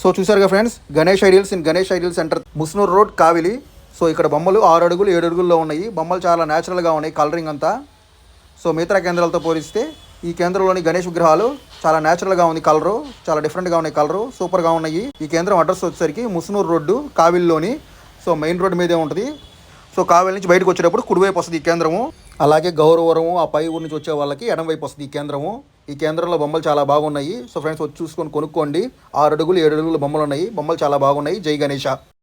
So చూసారుగా friends, Ganesh ideal centre, Musnur road, Kavili. So ఇక్కడ బొమ్మలు 6 అడుగులు 7 అడుగుల్లో ఉన్నాయి. బొమ్మలు చాలా న్యాచురల్గా ఉన్నాయి, కలరింగ్ అంతా. సో మిగతా కేంద్రాలతో పోలిస్తే ఈ కేంద్రంలోని గణేష్ విగ్రహాలు చాలా న్యాచురల్గా ఉంది, కలరు చాలా డిఫరెంట్గా ఉన్నాయి, కలరు సూపర్గా ఉన్నాయి. ఈ కేంద్రం అడ్రస్ వచ్చేసరికి Musunur road, కావిలిలోని. So main road మీదే ఉంటుంది. సో కావిలి నుంచి బయటకు వచ్చేటప్పుడు కుడివైపు వస్తుంది ఈ కేంద్రము. అలాగే గౌరవరము ఆ పై ఊరు నుంచి వచ్చే వాళ్ళకి ఎడమవైపు వస్తుంది ఈ కేంద్రము. ఈ కేంద్రంలో బొమ్మలు చాలా బాగున్నాయి. సో ఫ్రెండ్స్ వచ్చి చూసుకొని కొనుక్కోండి. 6 అడుగులు 7 అడుగులు బొమ్మలు ఉన్నాయి. బొమ్మలు చాలా బాగున్నాయి. జై గణేష.